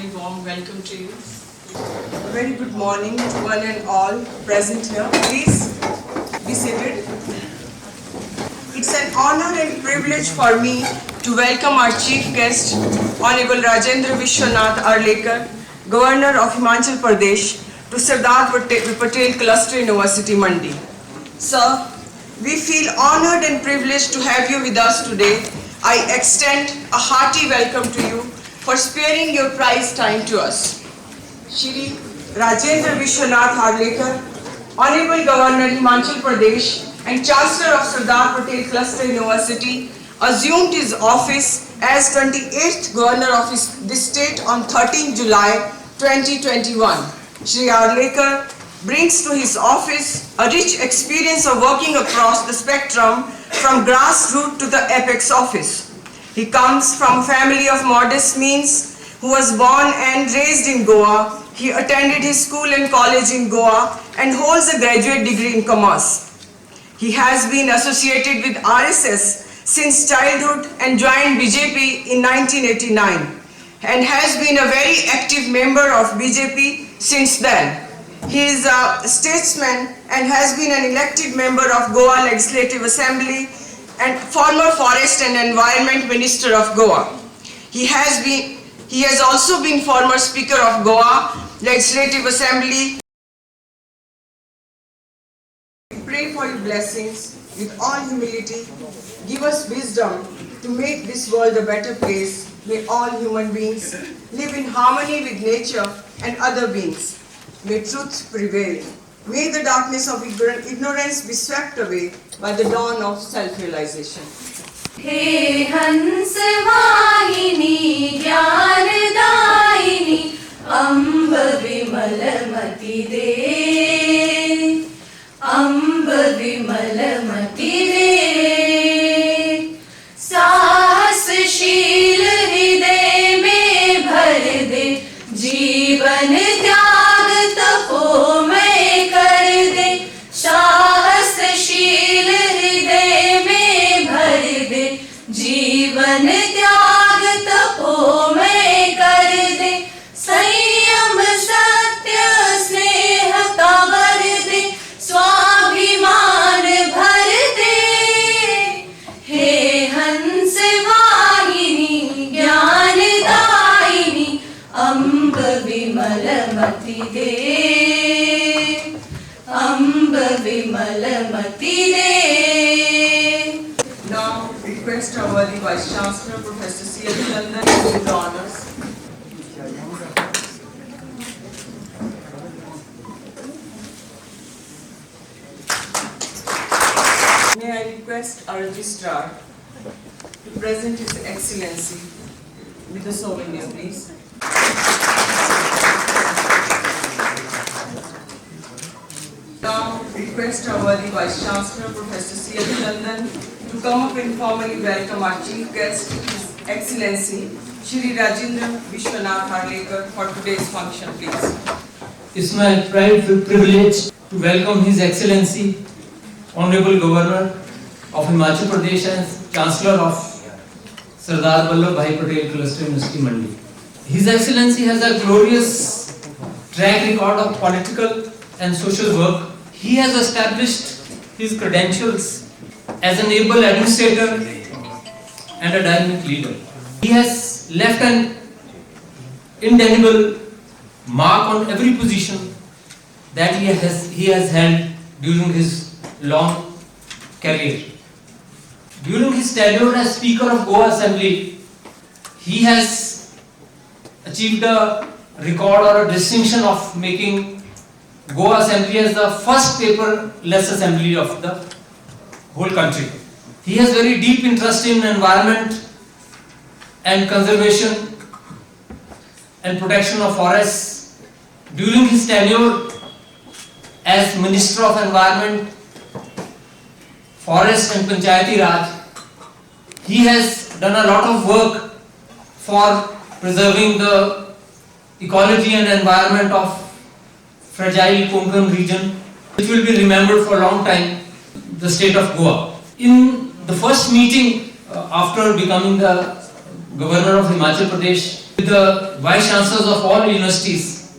very warm welcome to you. A very good morning to one and all present here. Please be seated. It's an honor and privilege for me to welcome our chief guest, Honorable Rajendra Vishwanath Arlekar, Governor of Himachal Pradesh, to Sardar Patel Cluster University, Mandi. Sir, we feel honored and privileged to have you with us today. I extend a hearty welcome to you for sparing your prized time to us. Shri Rajendra Vishwanath Arlekar, Honorable Governor Himachal Pradesh and Chancellor of Sardar Patel Cluster University, assumed his office as 28th Governor of this state on 13 July 2021. Shri Arlekar brings to his office a rich experience of working across the spectrum from grassroots to the apex office. He comes from a family of modest means who was born and raised in Goa. He attended his school and college in Goa and holds a graduate degree in commerce. He has been associated with RSS since childhood and joined BJP in 1989 and has been a very active member of BJP since then. He is a statesman and has been an elected member of Goa Legislative Assembly and former Forest and Environment Minister of Goa. He has also been former Speaker of Goa Legislative Assembly. We pray for your blessings with all humility. Give us wisdom to make this world a better place. May all human beings live in harmony with nature and other beings. May truth prevail. May the darkness of ignorance be swept away by the dawn of self-realization. हे हंस वाहिनी ज्ञान दायिनी अम्ब विमल मति दे अम्ब विमल मति दे साहसशील हृदय में भर दे जीवन त्याग तपोमय कर दे साहसशील हृदय में भर दे जीवन त्याग तपोमय कर दे संयम सत्य स्नेह का वर दे स्वाभिमान भर दे हे हंस वाहिनी ज्ञान दायिनी अम्ब विमल मति दे अम्ब विमल मति दे. Now request our worthy Vice Chancellor Professor C.L. Chandan to do the honors. May I request our Registrar to present His Excellency with the souvenir, please. Now request our worthy Vice Chancellor Professor C.L. Chandan to come up and formally welcome our chief guest, His Excellency Shri Rajendra Vishwanath Arlekar for today's function, please. It's my privilege to welcome His Excellency Honorable Governor of Himachal Pradesh and Chancellor of Sardar Vallabhbhai Patel Cluster University, Mandi. His Excellency has a glorious track record of political and social work. He has established his credentials as an able administrator and a dynamic leader. He has left an indelible mark on every position that he has held during his long career. During his tenure as Speaker of Goa Assembly, he has achieved a record or a distinction of making Goa Assembly as the first paperless assembly of the whole country. He has very deep interest in environment and conservation and protection of forests. During his tenure as Minister of Environment, Forest and Panchayati Raj, he has done a lot of work for preserving the ecology and environment of fragile Konkan region, which will be remembered for a long time, the state of Goa. In the first meeting after becoming the Governor of Himachal Pradesh, with the vice chancellors of all universities,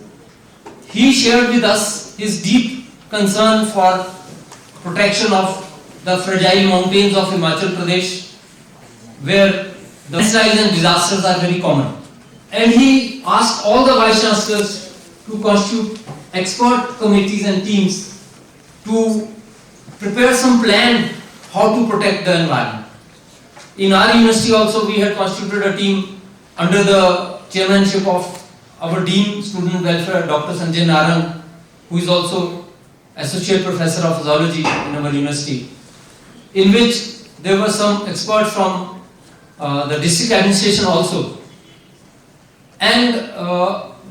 he shared with us his deep concern for protection of the fragile mountains of Himachal Pradesh, where the landslides and disasters are very common. And he asked all the vice chancellors to constitute expert committees and teams to prepare some plan how to protect the environment. In our university also we had constituted a team under the chairmanship of our Dean Student Welfare, Dr. Sanjay Narang, who is also Associate Professor of Zoology in our university, in which there were some experts from the district administration also. And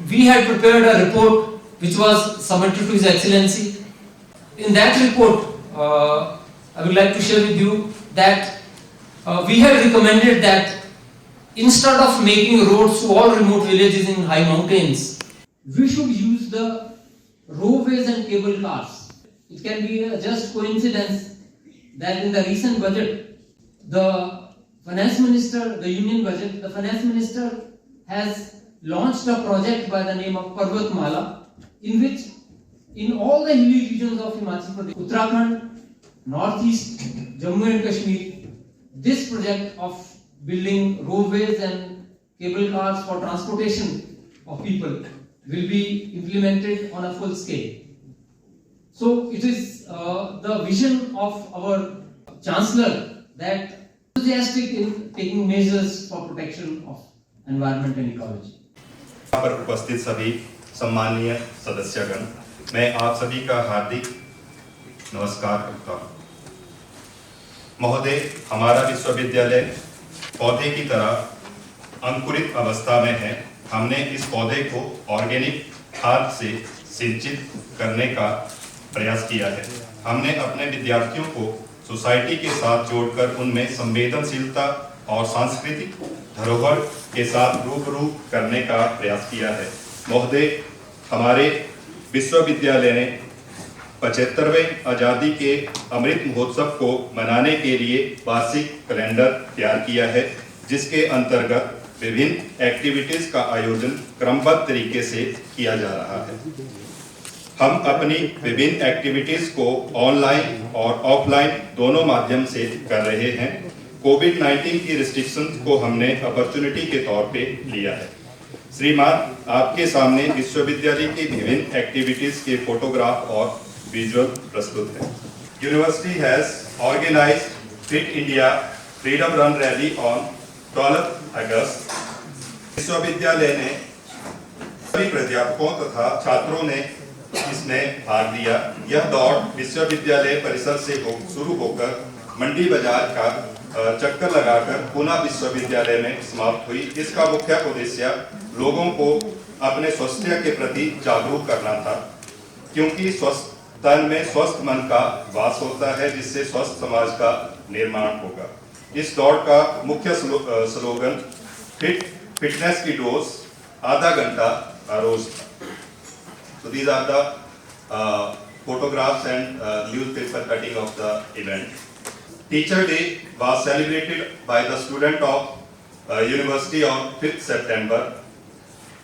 we had prepared a report which was submitted to His Excellency. In that report, I would like to share with you that we had recommended that instead of making roads to all remote villages in high mountains, we should use the roadways and cable cars. It can be a just coincidence that in the recent budget, the finance minister, the union budget, the finance minister has launched a project by the name of Parvat Mala, in which in all the hilly regions of Himachal Pradesh, Uttarakhand, Northeast, Jammu and Kashmir, this project of building roadways and cable cars for transportation of people will be implemented on a full scale. So it is the vision of our Chancellor that enthusiastic in taking measures for protection of environment and ecology. यहाँ पर उपस्थित सभी सम्माननीय सदस्यगण, मैं आप सभी का हार्दिक नमस्कार करता हूँ। महोदय, हमारा विश्वविद्यालय पौधे की तरह अंकुरित अवस्था में है। हमने इस पौधे को ऑर्गेनिक खाद से सिंचित करने का प्रयास किया है। हमने अपने विद्यार्थियों को सोसाइटी के साथ जोड़कर उनमें संवेदनशीलता और सांस्कृतिक धरोहर के साथ रूबरू करने का प्रयास किया है। महोदय, हमारे विश्वविद्यालय ने 75वें आज़ादी के अमृत महोत्सव को मनाने के लिए वार्षिक कैलेंडर तैयार किया है, जिसके अंतर्गत विभिन्न एक्टिविटीज का आयोजन क्रमबद्ध तरीके से किया जा रहा है। हम अपनी विभिन्न एक्टिविटीज को ऑनलाइन और ऑफलाइन दोनों माध्यम से कर रहे हैं। कोविड-19 की रिस्ट्रिक्शंस को हमने अपॉर्चुनिटी के तौर पे लिया है। श्रीमान, आपके सामने विश्वविद्यालय की विभिन्न एक्टिविटीज के फोटोग्राफ और विजुअल प्रस्तुत है। University has organised Fit India Freedom Run rally on 12 August. विश्वविद्यालय ने सभी प्राध्यापकों तथा छात्रों ने इसमें भाग लिया। यह दौड़ विश्वविद्यालय परिसर से शुरू होकर मंडी बाजार का चक्कर लगाकर पुनः विश्वविद्यालय में समाप्त हुई। इसका मुख्य उद्देश्य लोगों को अपने स्वास्थ्य के प्रति जागरूक करना था, क्योंकि स्वस्थ तन में स्वस्थ मन का वास होता है, जिससे स्वस्थ समाज का निर्माण होगा। इस दौड़ का मुख्य स्लोगन फिटनेस की डोज आधा घंटा रोज। So these are the photographs and newspaper cutting of the event. Teacher Day was celebrated by the student of university on 5th September.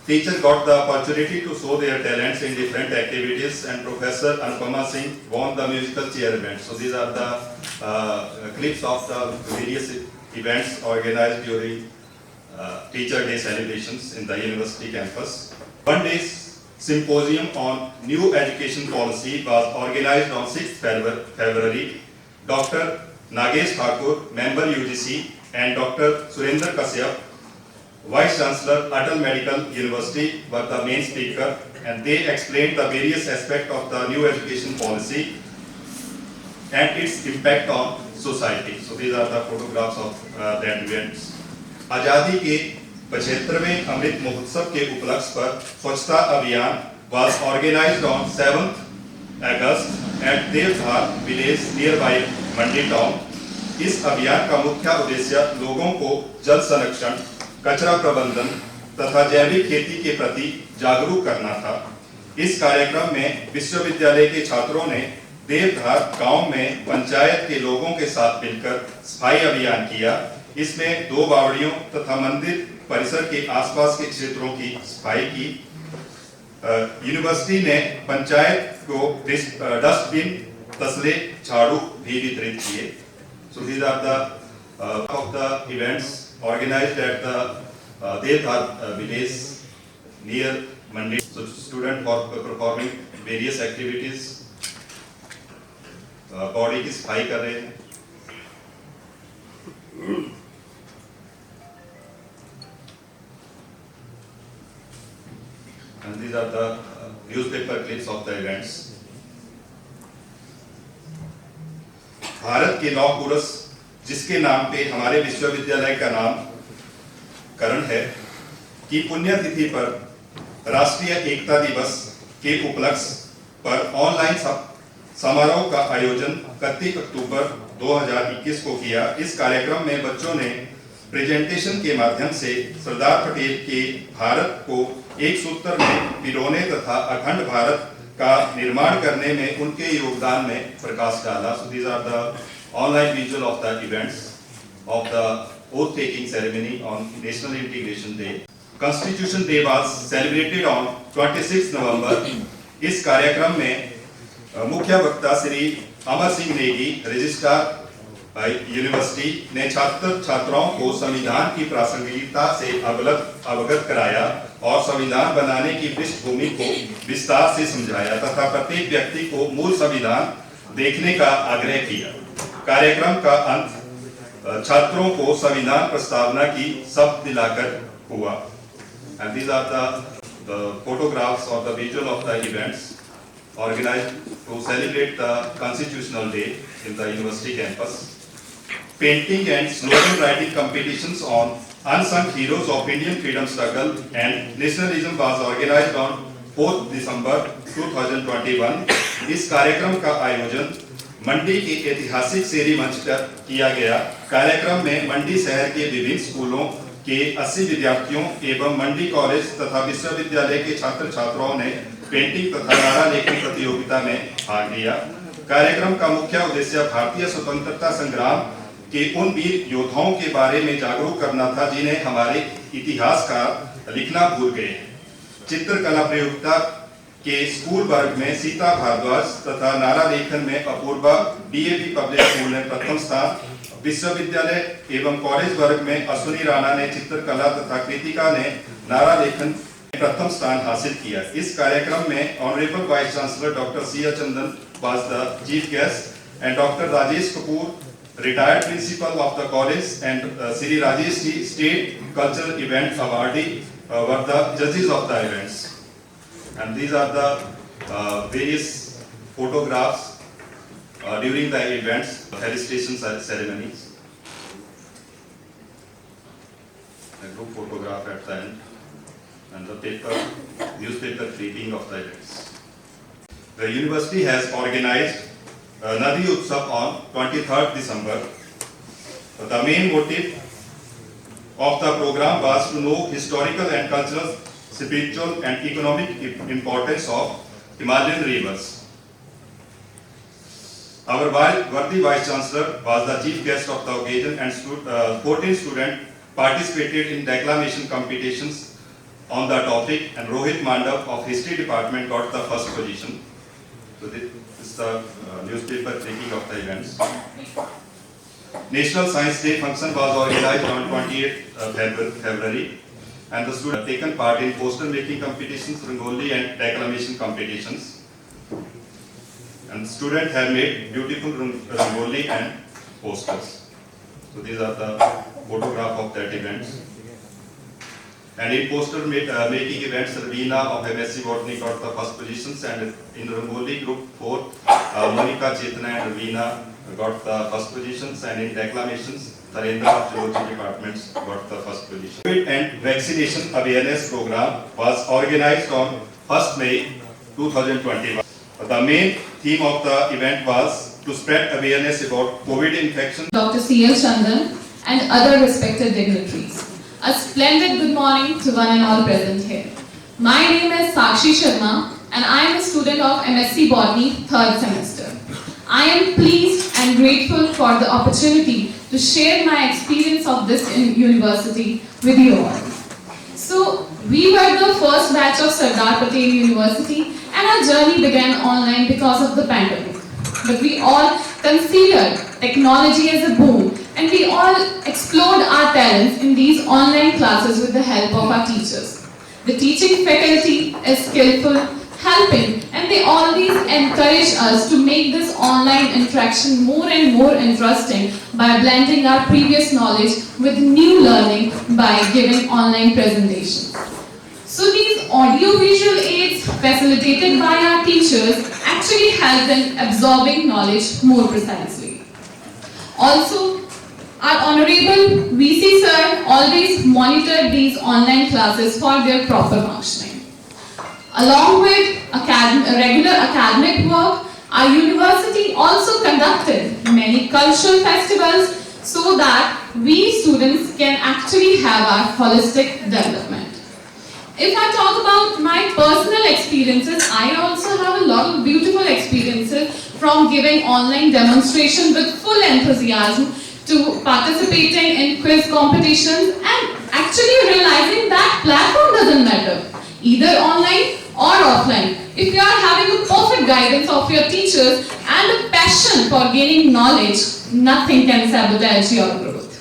Teachers got the opportunity to show their talents in different activities, and Professor Anupama Singh won the musical chair event. So these are the clips of the various events organized during Teacher Day celebrations in the university campus. One day's symposium on new education policy was organized on 6th February. Dr. Nagesh Thakur, member UGC, and Dr. Surendra Kashyap, Vice Chancellor, Atal Medical University, were the main speaker, and they explained the various aspects of the new education policy and its impact on society. So these are the photographs of that events. आजादी के 75वें अमृत महोत्सव के उपलक्ष्य पर स्वच्छता अभियान was organized on 7th August at Devdhar village nearby Mandi town. इस अभियान का मुख्य उद्देश्य लोगों को जल संरक्षण, कचरा प्रबंधन तथा जैविक खेती के प्रति जागरूक करना था। इस कार्यक्रम में विश्वविद्यालय के छात्रों ने देवधार गांव में पंचायत के लोगों के साथ मिलकर सफाई अभियान किया। इसमें 2 बावड़ियों तथा मंदिर परिसर के आसपास के क्षेत्रों की सफाई की। यूनिवर्सिटी ने पंचायत को डस्टबिन, तसले, झाड़ू भी वितरित किए। So these are the of the events organized at the Devdhat village near Mandi. So students were performing various activities. Body की सफाई कर रहे हैं। And these are the newspaper clips of the events. Bharat के लौह पुरुष जिसके नाम पे हमारे विश्वविद्यालय का नामकरण है की पुण्यतिथि पर राष्ट्रीय एकता दिवस के उपलक्ष्य पर ऑनलाइन समारोह का आयोजन 31 अक्टूबर 2021 को किया। इस कार्यक्रम में बच्चों ने प्रेजेंटेशन के माध्यम से सरदार पटेल के भारत को एक सूत्र में पिरोने तथा अखंड भारत का निर्माण करने में उनके योगदान में प्रकाश डाला। So these are the online visual of the events of the oath taking ceremony on National Integration Day. Constitution Day was celebrated on 26 November. इस कार्यक्रम में मुख्य वक्ता श्री अमर सिंह नेगी, रजिस्ट्रार यूनिवर्सिटी ने छात्र छात्राओं को संविधान की प्रासंगिकता से अवगत कराया और संविधान बनाने की पृष्ठभूमि को विस्तार से समझाया तथा प्रत्येक व्यक्ति को मूल संविधान देखने का आग्रह किया। कार्यक्रम का अंत छात्रों को संविधान प्रस्तावना की शपथ दिलाकर हुआ। And these are the photographs or the visual of the events organized to celebrate the Constitutional Day in the university campus. Painting and slogan writing competitions on unsung heroes of Indian freedom struggle and nationalism was organized on 4 December 2021. इस कार्यक्रम का आयोजन मंडी के ऐतिहासिक शेरी मंच पर किया गया। कार्यक्रम में मंडी शहर के विभिन्न स्कूलों के 80 विद्यार्थियों एवं मंडी कॉलेज तथा विश्वविद्यालय के छात्र छात्राओं ने पेंटिंग तथा नारा लेखन प्रतियोगिता में भाग लिया। कार्यक्रम का मुख्य उद्देश्य भारतीय स्वतंत्रता संग्राम के उन वीर योद्धाओं के बारे में जागरूक करना था जिन्हें हमारे इतिहासकार लिखना भूल गए। चित्रकला प्रतियोगिता के स्कूल वर्ग में सीता भारद्वाज तथा नारा लेखन में अपूर्वा डीएवी पब्लिक स्कूल ने प्रथम स्थान, विश्वविद्यालय एवं कॉलेज वर्ग में अश्विनी राणा ने चित्रकला तथा कृतिका ने नारा लेखन प्रथम स्थान हासिल किया। इस कार्यक्रम में honourable vice chancellor doctor C H Chandan was the chief guest and Dr. Rajesh Kapoor, retired principal of the college, and Sri Rajesh Ji, state cultural event awardee, were the judges of the events. And these are the various photographs during the events, felicitation ceremonies. A group photograph at the end, and the newspaper clipping of the events. The university has organized Nadi Utsav on 23rd December. The main motive of the program was to know historical and cultural, spiritual and economic importance of Himalayan rivers. Our worthy Vice Chancellor was the chief guest of the occasion, and 14 students participated in declamation competitions on the topic, and Rohit Mandav of History Department got the first position. So this is the newspaper taking of the events. National Science Day function was organized on 28th February, and the students have taken part in poster making competitions, Rangoli and declamation competitions. And students have made beautiful Rangoli and posters. So these are the photograph of that event. And in poster making events, Ravina of MSc Botany got the first positions, and in Rangoli group 4, Monica, Chetna and Ravina got the first positions, and in declamations, Tarendra of Geology departments got the first position. COVID and vaccination awareness program was organized on 1st May 2021. The main theme of the event was to spread awareness about COVID infection. Dr. C.L. Chandan and other respected dignitaries. A splendid good morning to one and all present here. My name is Sakshi Sharma and I am a student of MSc Botany 3rd semester. I am pleased and grateful for the opportunity to share my experience of this university with you all. So we were the first batch of Sardar Patel University and our journey began online because of the pandemic. But we all considered technology as a boon and we all explored our talents in these online classes with the help of our teachers. The teaching faculty is skillful, helping, and they always encourage us to make this online interaction more and more interesting by blending our previous knowledge with new learning by giving online presentations. So these audio-visual aids facilitated by our teachers actually help in absorbing knowledge more precisely. Also, our Honorable VC Sir always monitored these online classes for their proper functioning. Along with regular academic work, our university also conducted many cultural festivals so that we students can actually have our holistic development. If I talk about my personal experiences, I also have a lot of beautiful experiences from giving online demonstration with full enthusiasm to participating in quiz competitions and actually realizing that platform doesn't matter, either online or offline. If you are having a perfect guidance of your teachers and a passion for gaining knowledge, nothing can sabotage your growth.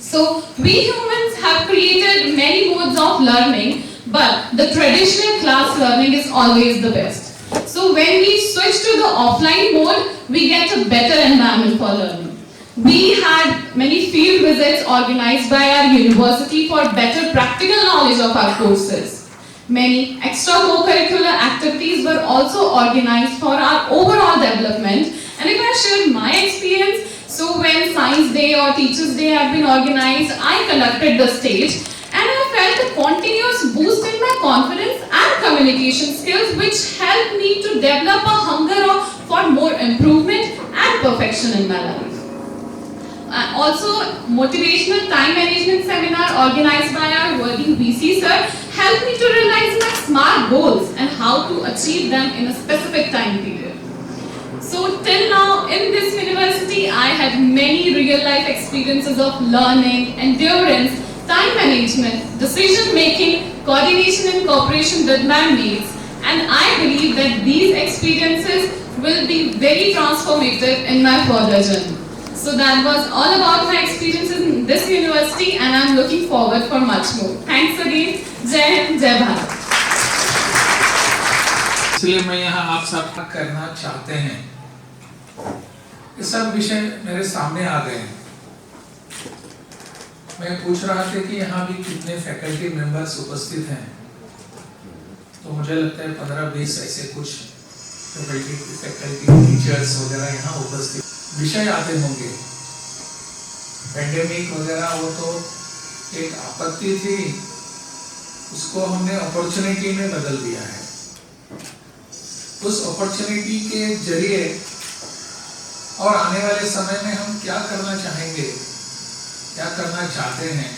So we humans have created many modes of learning, but the traditional class learning is always the best. So when we switch to the offline mode, we get a better environment for learning. We had many field visits organized by our university for better practical knowledge of our courses. Many extra co-curricular activities were also organized for our overall development. And if I share my experience, so when Science Day or Teachers Day had been organized, I conducted the stage and I felt a continuous boost in my confidence and communication skills which helped me to develop a hunger for more improvement and perfection in my life. Also, motivational time management seminar organized by our worthy VC sir helped me to realize my SMART goals and how to achieve them in a specific time period. So till now in this university, I had many real life experiences of learning, endurance, time management, decision making, coordination and cooperation with my mates, and I believe that these experiences will be very transformative in my further journey. So that was all about my experiences in this university and I'm looking forward for much more. Thanks again. Jai Hind, Jai Bharat. इसलिए मैं यहाँ आप सब करना चाहते हैं। ये सब विषय मेरे सामने आ गए हैं। मैं पूछ रहा था कि यहाँ भी कितने फैकल्टी मेंबर्स उपस्थित हैं, तो मुझे लगता है 15-20 ऐसे कुछ फैकल्टी टीचर्स वगैरह यहाँ उपस्थित। विषय आते होंगे, पेंडेमिक वगैरह वो तो एक आपत्ति थी, उसको हमने अपॉर्चुनिटी में बदल दिया है। उस अपॉर्चुनिटी के जरिए और आने वाले समय में हम क्या करना चाहेंगे, क्या करना चाहते हैं।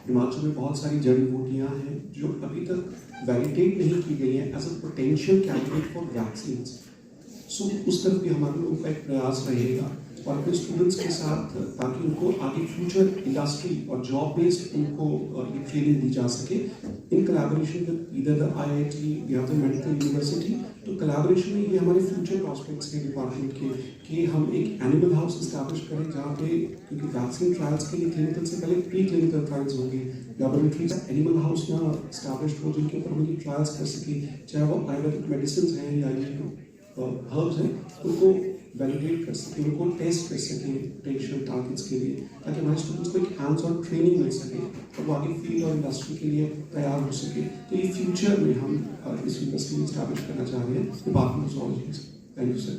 हिमाचल में बहुत सारी जड़ी बूटियां हैं जो अभी तक वैलिडेट नहीं की गई हैं as a potential candidate for vaccines. So उस तरफ भी हमारे लोगों का एक प्रयास रहेगा और अपने स्टूडेंट्स के साथ, ताकि उनको आगे फ्यूचर इंडस्ट्री और जॉब बेस्ड उनको ये ट्रेनिंग दी जा सके in collaboration with either the IIT या द मेडिकल यूनिवर्सिटी। तो कोलैबोरेशन में ये हमारे फ्यूचर प्रॉस्पेक्ट्स के डिपार्टमेंट के कि हम एक एनिमल हाउस इस्टेब्लिश करें जहाँ पे, क्योंकि वैक्सीन ट्रायल्स के लिए क्लिनिकल से पहले प्री क्लिनिकल ट्रायल्स होंगे, लेबोरेटरी का एनिमल हाउस यहाँ इस्टेब्लिश हो जिनके ऊपर हम ट्रायल्स कर सके, चाहे वो आयुर्वेदिक मेडिसिन हैं या हर्ब्स हैं, उनको वैलिडेट कर सके, उनको टेस्ट कर सके पोटेंशियल टारगेट्स के लिए, ताकि हमारे स्टूडेंट्स को एक हैंड्स ऑन ट्रेनिंग मिल सके और वो आगे फील्ड और इंडस्ट्री के लिए तैयार हो सके। तो ये फ्यूचर में हम इस यूनिवर्सिटी में स्टैब्लिश करना चाह रहे हैं department of zoology. Thank you sir.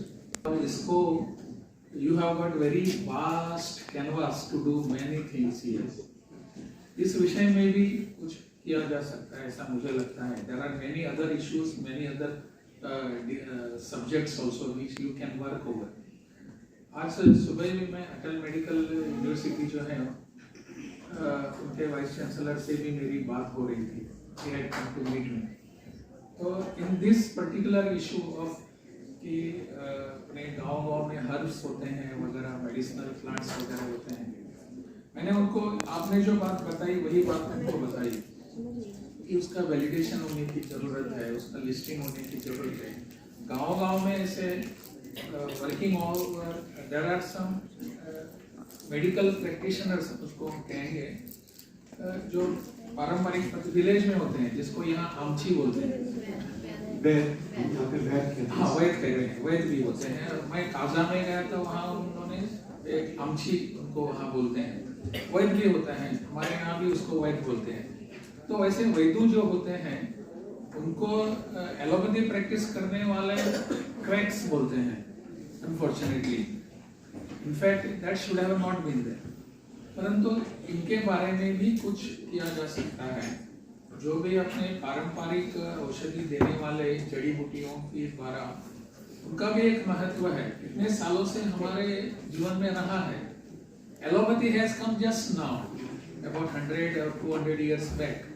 इसको you have got very vast canvas to do many things here. इस विषय में भी कुछ किया जा सकता है ऐसा मुझे लगता है। There are many other issues, many other subjects also which you can work over. आज सुबह में मैं अटल मेडिकल यूनिवर्सिटी जो है उनके वाइस चांसलर से भी मेरी बात हो रही थी। He had come to meet me. तो in this particular issue of कि अपने गांव में हर्ब्स होते हैं वगैरह, मेडिसिनल प्लांट्स वगैरह होते हैं, मैंने उनको आपने जो बात बताई वही बात उनको बताई। कि उसका वैलिडेशन होने की ज़रूरत है, उसका लिस्टिंग होने की ज़रूरत है। गांव-गांव में ऐसे working over, there are some medical practitioners उसको हम कहेंगे, जो पारंपरिक विलेज में होते हैं, जिसको यहाँ आमची बोलते हैं, यहाँ पे वैद कहते हाँ हैं। वैद कह रहे हैं, वैद भी होते हैं। और मैं काजा में गया था, वहाँ उन्होंने एक आमची उनको वहाँ बोलते हैं, वैद भी होता है, हमारे यहाँ भी उसको वैद बोलते हैं। तो वैसे वैदू जो होते हैं उनको एलोपैथी प्रैक्टिस करने वाले क्रैक्स बोलते हैं, unfortunately. In fact that should have not been there. परंतु इनके बारे में भी कुछ किया जा सकता है। जो भी अपने पारंपरिक औषधि देने वाले जड़ी बूटियों के द्वारा, उनका भी एक महत्व है, इतने सालों से हमारे जीवन में रहा है। Allopathy has come just now, about 100 or 200 years back.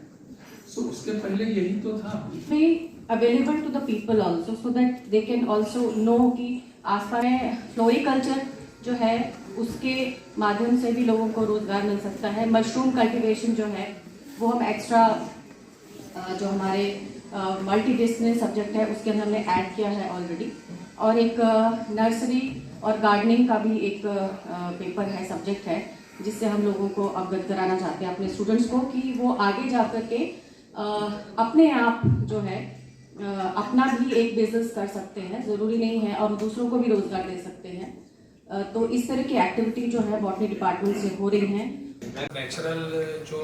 So उसके पहले यही तो था। be available to the people also, so that they can also know कि आसपास में फ्लोरिकल्चर जो है उसके माध्यम से भी लोगों को रोजगार मिल सकता है। मशरूम कल्टीवेशन जो है वो हम एक्स्ट्रा जो हमारे मल्टीडिसिप्लिनरी सब्जेक्ट है उसके अंदर हमने ऐड किया है ऑलरेडी। और एक नर्सरी और गार्डनिंग का भी एक पेपर है, सब्जेक्ट है, जिससे हम लोगों को अवगत कराना चाहते हैं अपने स्टूडेंट्स को कि वो आगे जा कर के अपने आप जो है अपना भी एक बिजनेस कर सकते हैं, ज़रूरी नहीं है, और दूसरों को भी रोजगार दे सकते हैं। तो इस तरह की एक्टिविटी जो है बॉटनी डिपार्टमेंट से हो रही हैं। नेचुरल जो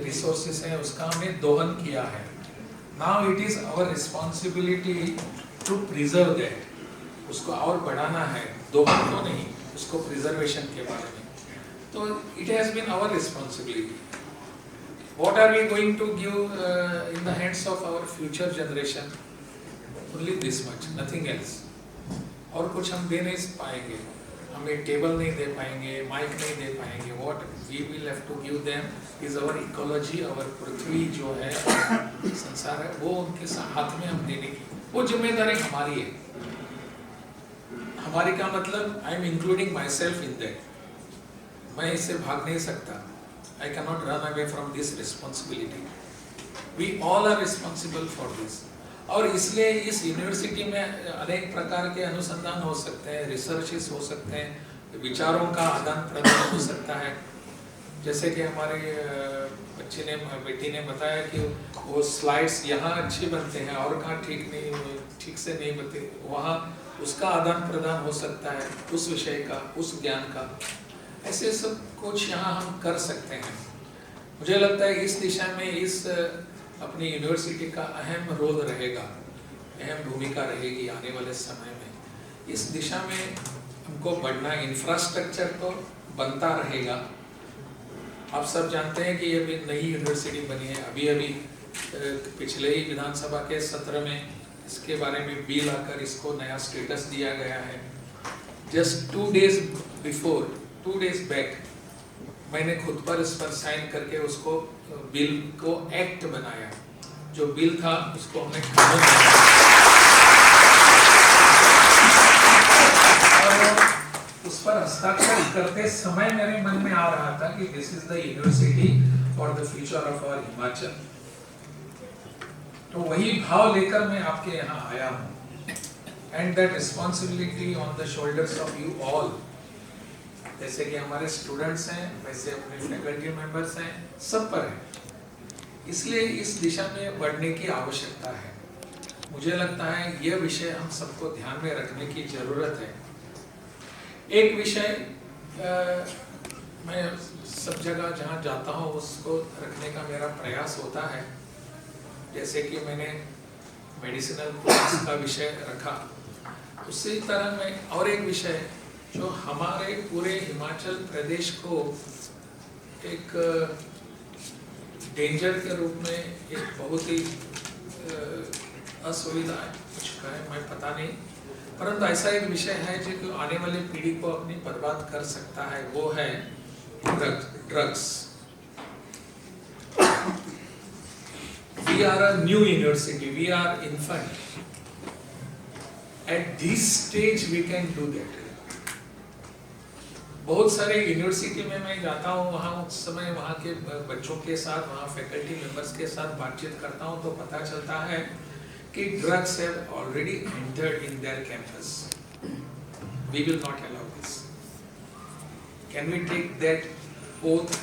रिसोर्सेस हैं उसका हमने दोहन किया है। Now it is our responsibility to preserve that, उसको और बढ़ाना है, दोहन तो नहीं, उसको प्रिजर्वेशन के बारे में। तो it has been our responsibility. What are we going to give in the hands of our future generation? Only this much, nothing else. और कुछ हम दे नहीं पाएंगे, हमें टेबल नहीं दे पाएंगे, माइक नहीं दे पाएंगे। What we will have to give them is our ecology, our पृथ्वी जो है, संसार है, वो उनके हाथ में हम देने की, वो जिम्मेदारी हमारी है। हमारी का मतलब I am including myself in that. मैं इससे भाग नहीं सकता। I cannot run away from this responsibility. We all are responsible for this. और इसलिए इस यूनिवर्सिटी में अनेक प्रकार के अनुसंधान हो सकते हैं, रिसर्चेस हो सकते हैं, विचारों का आदान प्रदान हो सकता है। जैसे कि हमारे बेटी ने बताया कि वो स्लाइड्स यहाँ अच्छे बनते हैं और कहाँ ठीक से नहीं बनते, वहाँ उसका आदान प्रदान हो सकता है, उस विषय का, उस ज्ञान का। ऐसे सब कुछ यहाँ हम कर सकते हैं। मुझे लगता है इस दिशा में इस अपनी यूनिवर्सिटी का अहम रोल रहेगा, अहम भूमिका रहेगी आने वाले समय में। इस दिशा में हमको बढ़ना, इंफ्रास्ट्रक्चर तो बनता रहेगा। आप सब जानते हैं कि ये भी नई यूनिवर्सिटी बनी है, अभी पिछले ही विधानसभा के सत्र में इसके बारे में बिल आकर इसको नया स्टेटस दिया गया है। जस्ट 2 days बैक मैंने खुद पर इस पर साइन करके उसको बिल को एक्ट बनाया। जो बिल था उसको हमने कानून और उस पर हस्ताक्षर करते समय मेरे मन में आ रहा था कि this is the university for the future of our Himachal. तो वही भाव लेकर मैं आपके यहाँ आया हूँ। And that responsibility on the shoulders of you all. जैसे कि हमारे स्टूडेंट्स हैं, वैसे अपने फैकल्टी मेंबर्स हैं, सब पर है। इसलिए इस दिशा में बढ़ने की आवश्यकता है। मुझे लगता है यह विषय हम सबको ध्यान में रखने की जरूरत है। एक विषय मैं सब जगह जहाँ जाता हूँ उसको रखने का मेरा प्रयास होता है। जैसे कि मैंने मेडिसिनल प्लांट्स का विषय रखा, उसी तरह मैं और एक विषय जो हमारे पूरे हिमाचल प्रदेश को एक डेंजर के रूप में, एक बहुत ही असुविधा कुछ कहें मैं पता नहीं, परंतु ऐसा एक विषय है जो आने वाली पीढ़ी को अपनी बर्बाद कर सकता है, वो है drugs. We are a new university, we are infant. At this stage we can do that. बहुत सारे यूनिवर्सिटी में मैं जाता हूँ, वहाँ उस समय वहाँ के बच्चों के साथ, वहाँ फैकल्टी मेंबर्स के साथ बातचीत करता हूँ तो पता चलता है कि drugs have already entered in their campus. We will not allow this. Can we take that oath?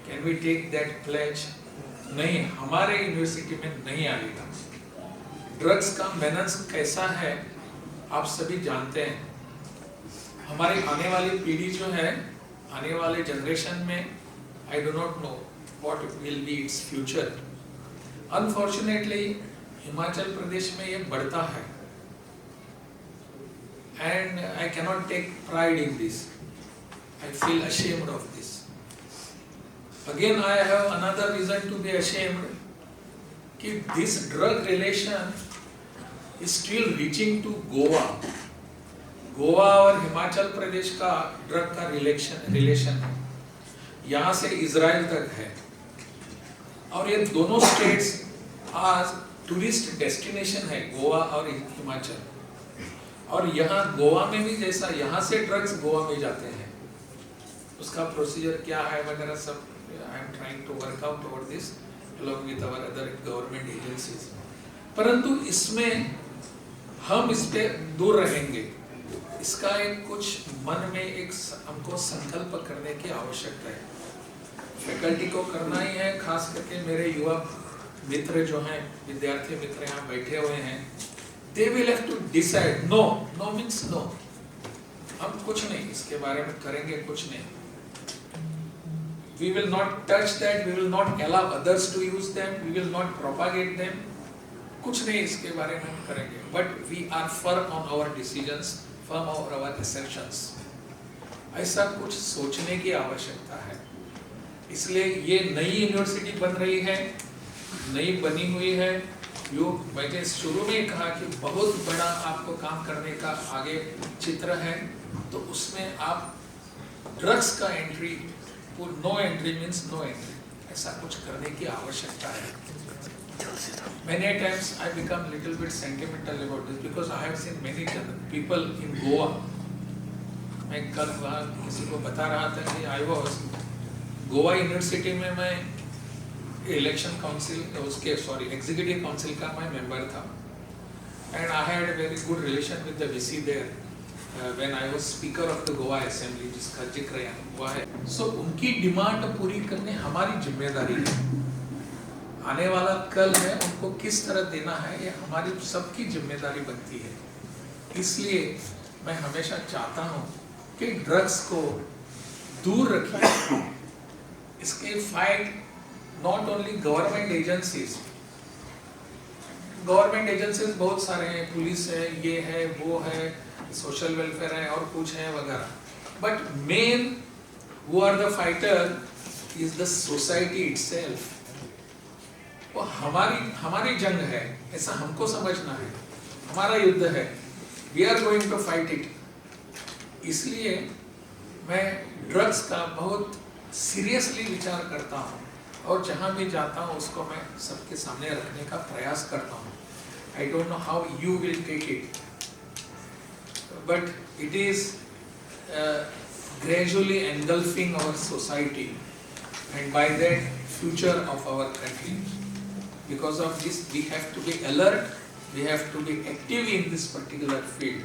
Can we take that pledge? नहीं, हमारे यूनिवर्सिटी में नहीं आएगा. ड्रग्स का मेनेज कैसा है आप सभी जानते हैं. हमारी आने वाली पीढ़ी जो है, आने वाले जनरेशन में, I do not know what will be its future. Unfortunately Himachal Pradesh में ये बढ़ता है and I cannot take pride in this. I feel ashamed of this. Again I have another reason to be ashamed कि this drug relation is still reaching to Goa. Goa और हिमाचल प्रदेश का drug का relation है, यहाँ से इजराइल तक है. और ये दोनों स्टेट्स आज टूरिस्ट डेस्टिनेशन है, गोवा और हिमाचल. और यहाँ गोवा में भी जैसा यहाँ से ड्रग्स गोवा में जाते हैं, उसका प्रोसीजर क्या है वगैरह सब I am trying to work out over this along with our other government agencies. परंतु इसमें हम इस पे दूर रहेंगे. इसका एक कुछ मन में एक हमको संकल्प करने की आवश्यकता है. फैकल्टी को करना ही है, खास करके मेरे युवा मित्र जो हैं, विद्यार्थी मित्र यहाँ बैठे हुए हैं, they will have to decide. No, no means no. हम कुछ नहीं इसके बारे में करेंगे, कुछ नहीं. We will not touch that. We will not allow others to use them. We will not propagate them. कुछ नहीं इसके बारे में हम करेंगे. But we are firm on our decisions. Firm on our assertions. ऐसा कुछ सोचने की आवश्यकता है. इसलिए ये नई यूनिवर्सिटी बन रही है, नई बनी हुई है. मैंने शुरू में कहा कि बहुत बड़ा आपको काम करने का आगे चित्र है, तो उसमें आप ड्रग्स का entry, no entry means no entry, ऐसा कुछ करने की आवश्यकता है. Many times I become little bit sentimental about this because I have seen many people in Goa. मैं कल वहाँ किसी को बता रहा था कि I was गोवा यूनिवर्सिटी में मैं इलेक्शन काउंसिल उसके एग्जीक्यूटिव काउंसिल का मैं मेंबर था. And I had a very good relation with the VC there when I was speaker of the Goa Assembly, जिसका जिक्र हुआ है. So उनकी डिमांड पूरी करने हमारी जिम्मेदारी है. आने वाला कल है, उनको किस तरह देना है ये हमारी सबकी जिम्मेदारी बनती है. इसलिए मैं हमेशा चाहता हूँ कि ड्रग्स को दूर रखिए. इसके fight not only government agencies बहुत सारे हैं, पुलिस है, ये है, वो है, सोशल वेलफेयर है और कुछ है वगैरह. But men who are the fighter is the society itself. वो हमारी जंग है, ऐसा हमको समझना है. हमारा युद्ध है. We are going to fight it. इसलिए मैं ड्रग्स का बहुत सीरियसली विचार करता हूँ और जहाँ भी जाता हूँ उसको मैं सबके सामने रखने का प्रयास करता हूँ. I don't know how you will take it, but it is gradually engulfing our society and by that future of our country. Because of this we have to be alert, we have to be active in this particular field.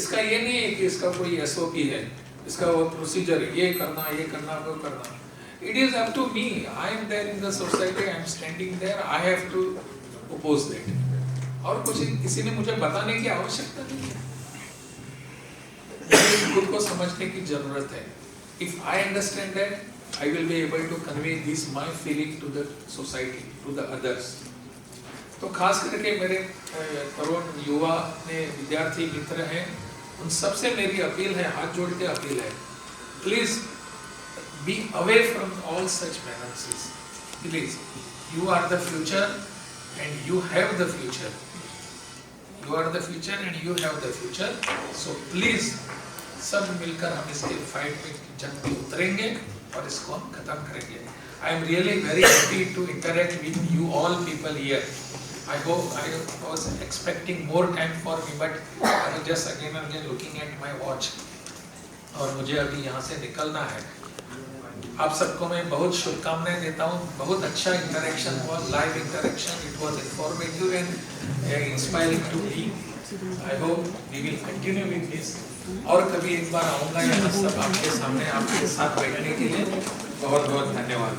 इसका ये नहीं है कि इसका कोई SOP है, इसका वो प्रोसीजर है, ये करना, वो करना. It is up to me. I am there in the society, I am standing there, I have to oppose that. और कुछ किसी ने मुझे बताने की आवश्यकता नहीं है. मुझे खुद को समझने की जरूरत है. If I understand that, I will be able to convey this my feeling to the society, to the others. तो खास करके मेरे तरुण युवा ने विद्यार्थी मित्र हैं, उन सबसे मेरी अपील है, हाथ जोड़ के अपील है, please be away from all such menaces. Please, you are the future and you have the future. You are the future and you have the future. So please, सब मिलकर हम इसके फाइट में जंग में उतरेंगे और इसको हम खत्म करेंगे. I am really very happy to interact with you all people here. I hope I was expecting more time for me, but I was just again and again looking at my watch. और मुझे अभी यहाँ से निकलना है। आप सबको मैं बहुत शुभकामनाएं देता हूँ। बहुत अच्छा इंटरेक्शन हुआ, live interaction, it was informative and inspiring to me. I hope we will continue with this. और कभी एक बार आऊँगा यहाँ सब आपके सामने, आपके साथ बैठने के लिए। बहुत बहुत धन्यवाद।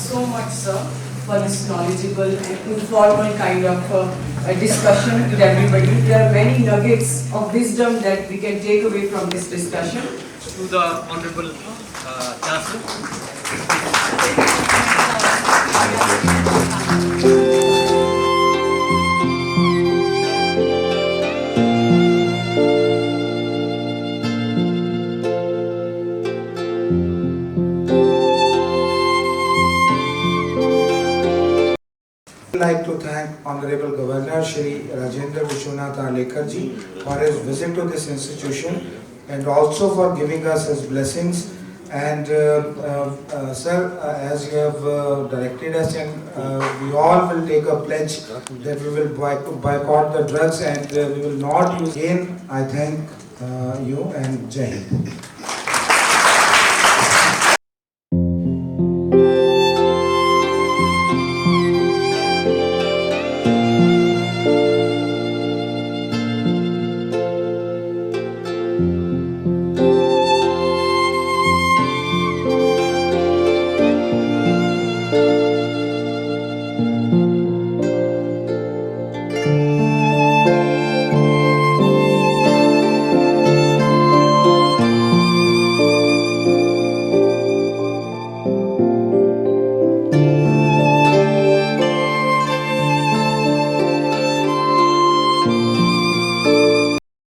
So much, sir, for this knowledgeable and informal kind of discussion with everybody. There are many nuggets of wisdom that we can take away from this discussion. To the Honorable Chancellor. I would like to thank Honorable Governor Shri Rajendra Vishwanath Arlekar ji for his visit to this institution and also for giving us his blessings. And sir, as you have directed us, and we all will take a pledge that we will boycott the drugs and we will not use. Again, I thank you and Jai Hind.